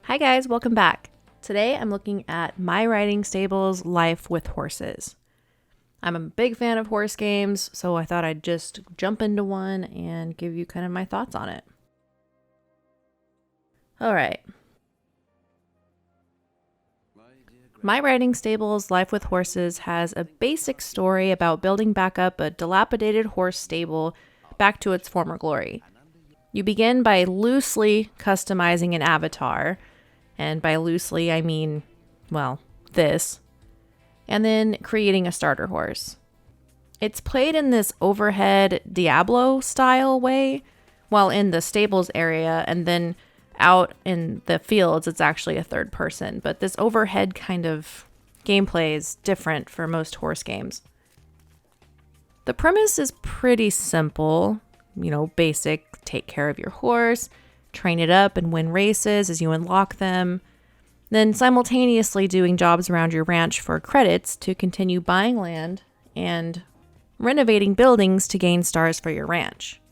Hi guys, welcome back. Today I'm looking at my riding stable's life with horses. I'm a big fan of horse games, so I thought I'd just jump into one and give you kind of my thoughts on it. Alright. My riding stable's life with horses has a basic story about building back up a dilapidated horse stable back to its former glory. You begin by loosely customizing an avatar, and by loosely I mean, well, this, and then creating a starter horse. It's played in this overhead Diablo style way, while in the stables area, and then out in the fields it's actually a third person, but this overhead kind of gameplay is different for most horse games. The premise is pretty simple, basic: take care of your horse, train it up and win races as you unlock them, then simultaneously doing jobs around your ranch for credits to continue buying land and renovating buildings to gain stars for your ranch.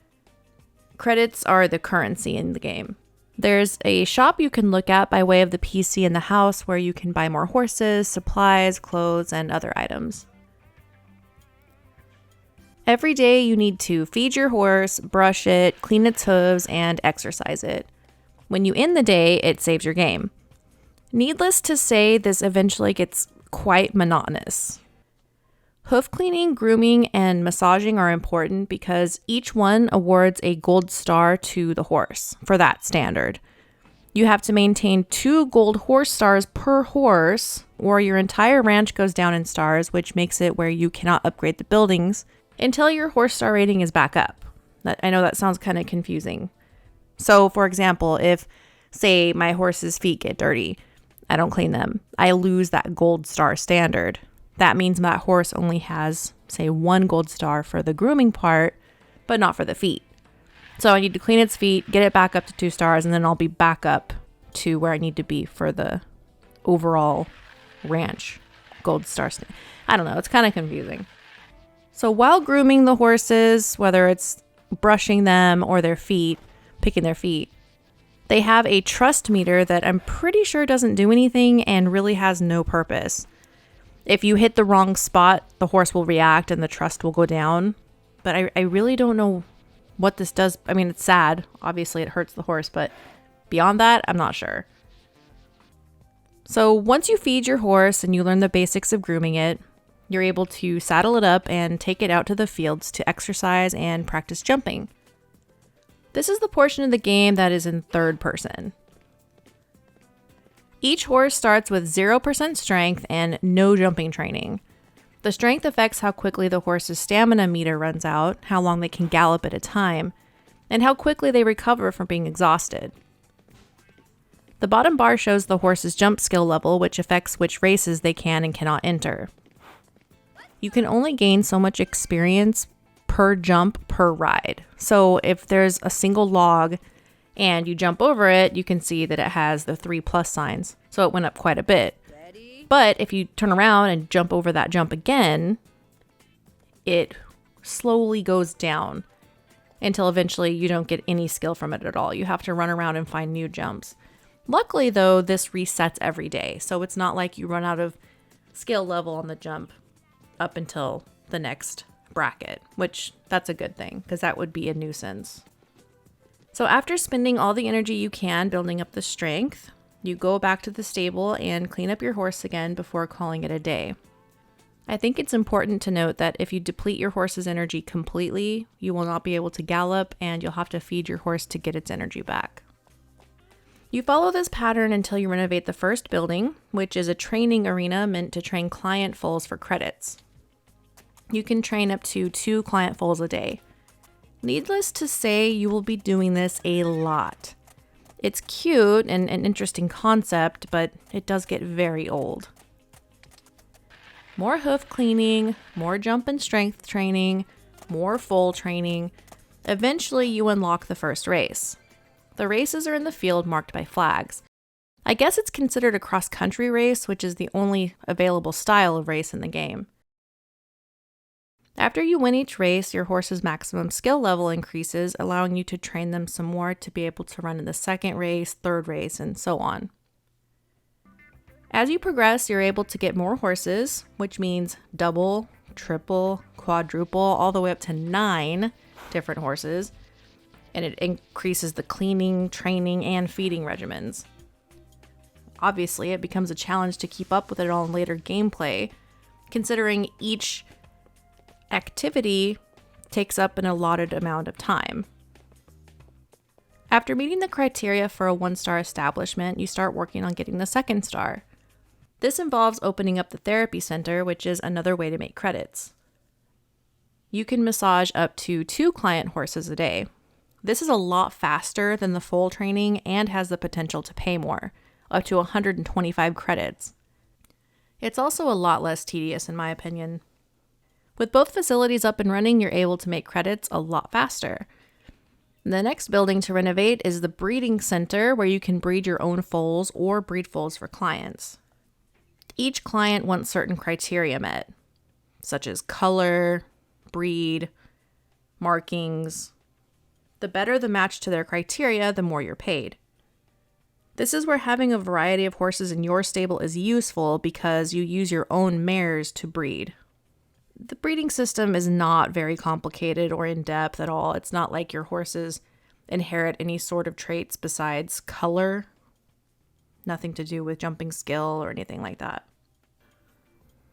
Credits are the currency in the game. There's a shop you can look at by way of the PC in the house where you can buy more horses, supplies, clothes, and other items. Every day you need to feed your horse, brush it, clean its hooves, and exercise it. When you end the day, it saves your game. Needless to say, this eventually gets quite monotonous. Hoof cleaning, grooming, and massaging are important because each one awards a gold star to the horse for that standard. You have to maintain 2 gold horse stars per horse, or your entire ranch goes down in stars, which makes it where you cannot upgrade the buildings until your horse star rating is back up. I know that sounds kind of confusing. So, for example, if, say, my horse's feet get dirty, I don't clean them, I lose that gold star standard. That means that horse only has, say, 1 gold star for the grooming part, but not for the feet. So I need to clean its feet, get it back up to 2 stars, and then I'll be back up to where I need to be for the overall ranch gold star. I don't know, it's kind of confusing. So while grooming the horses, whether it's brushing them or their feet, picking their feet, they have a trust meter that I'm pretty sure doesn't do anything and really has no purpose. If you hit the wrong spot, the horse will react and the trust will go down. But I really don't know what this does. I mean, it's sad. Obviously, it hurts the horse, but beyond that, I'm not sure. So once you feed your horse and you learn the basics of grooming it, you're able to saddle it up and take it out to the fields to exercise and practice jumping. This is the portion of the game that is in third person. Each horse starts with 0% strength and no jumping training. The strength affects how quickly the horse's stamina meter runs out, how long they can gallop at a time, and how quickly they recover from being exhausted. The bottom bar shows the horse's jump skill level, which affects which races they can and cannot enter. You can only gain so much experience per jump per ride. So if there's a single log and you jump over it, you can see that it has the 3+ signs. So it went up quite a bit. But if you turn around and jump over that jump again, it slowly goes down until eventually you don't get any skill from it at all. You have to run around and find new jumps. Luckily, though, this resets every day. So it's not like you run out of skill level on the jump up until the next bracket, which that's a good thing because that would be a nuisance. So after spending all the energy you can building up the strength, you go back to the stable and clean up your horse again before calling it a day. I think it's important to note that if you deplete your horse's energy completely, you will not be able to gallop and you'll have to feed your horse to get its energy back. You follow this pattern until you renovate the first building, which is a training arena meant to train client foals for credits. You can train up to 2 client foals a day. Needless to say, you will be doing this a lot. It's cute and an interesting concept, but it does get very old. More hoof cleaning, more jump and strength training, more foal training. Eventually, you unlock the first race. The races are in the field marked by flags. I guess it's considered a cross-country race, which is the only available style of race in the game. After you win each race, your horse's maximum skill level increases, allowing you to train them some more to be able to run in the second race, third race, and so on. As you progress, you're able to get more horses, which means double, triple, quadruple, all the way up to 9 different horses. And it increases the cleaning, training, and feeding regimens. Obviously, it becomes a challenge to keep up with it all in later gameplay, considering each activity takes up an allotted amount of time. After meeting the criteria for a 1-star establishment, you start working on getting the 2nd star. This involves opening up the therapy center, which is another way to make credits. You can massage up to 2 client horses a day. This is a lot faster than the full training and has the potential to pay more, up to 125 credits. It's also a lot less tedious in my opinion. With both facilities up and running, you're able to make credits a lot faster. The next building to renovate is the breeding center, where you can breed your own foals or breed foals for clients. Each client wants certain criteria met, such as color, breed, markings. The better the match to their criteria, the more you're paid. This is where having a variety of horses in your stable is useful because you use your own mares to breed. The breeding system is not very complicated or in-depth at all. It's not like your horses inherit any sort of traits besides color. Nothing to do with jumping skill or anything like that.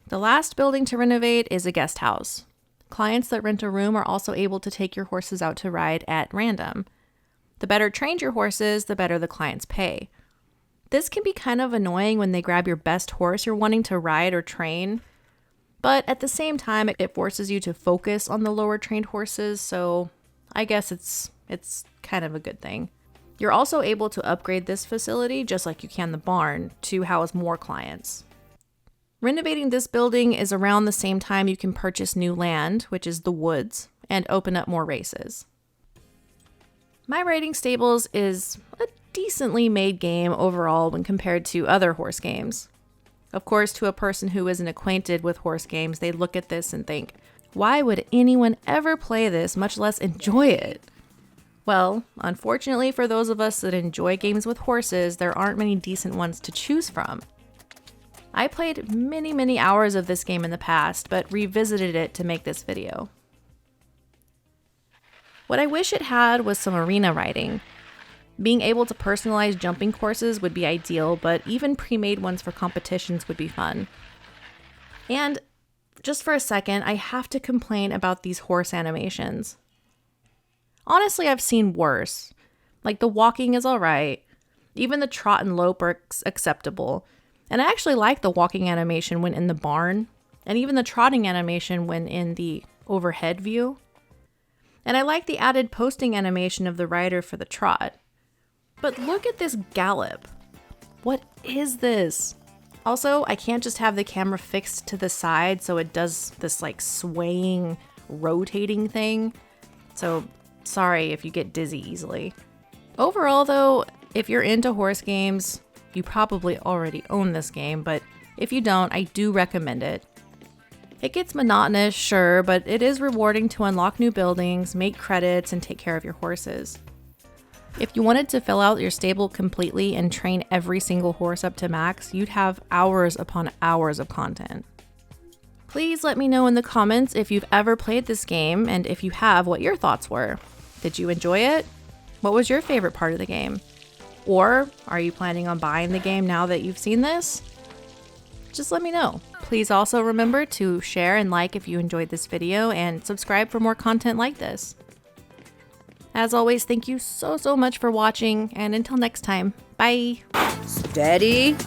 The last building to renovate is a guest house. Clients that rent a room are also able to take your horses out to ride at random. The better trained your horses, the better the clients pay. This can be kind of annoying when they grab your best horse you're wanting to ride or train, but at the same time, it forces you to focus on the lower trained horses, so I guess it's kind of a good thing. You're also able to upgrade this facility, just like you can the barn, to house more clients. Renovating this building is around the same time you can purchase new land, which is the woods, and open up more races. My riding stables is a decently made game overall when compared to other horse games. Of course, to a person who isn't acquainted with horse games, they look at this and think, why would anyone ever play this, much less enjoy it? Well, unfortunately for those of us that enjoy games with horses, there aren't many decent ones to choose from. I played many hours of this game in the past, but revisited it to make this video. What I wish it had was some arena riding. Being able to personalize jumping courses would be ideal, but even pre-made ones for competitions would be fun. And just for a second, I have to complain about these horse animations. Honestly, I've seen worse. Like, the walking is alright. Even the trot and lope are acceptable. And I actually like the walking animation when in the barn, and even the trotting animation when in the overhead view. And I like the added posting animation of the rider for the trot. But look at this gallop. What is this? Also, I can't just have the camera fixed to the side so it does this like swaying, rotating thing. So sorry if you get dizzy easily. Overall though, if you're into horse games, you probably already own this game, but if you don't, I do recommend it. It gets monotonous, sure, but it is rewarding to unlock new buildings, make credits, and take care of your horses. If you wanted to fill out your stable completely and train every single horse up to max, you'd have hours upon hours of content. Please let me know in the comments if you've ever played this game, and if you have, what your thoughts were. Did you enjoy it? What was your favorite part of the game? Or are you planning on buying the game now that you've seen this? Just let me know. Please also remember to share and like if you enjoyed this video, and subscribe for more content like this. As always, thank you so much for watching, and until next time, bye! Steady.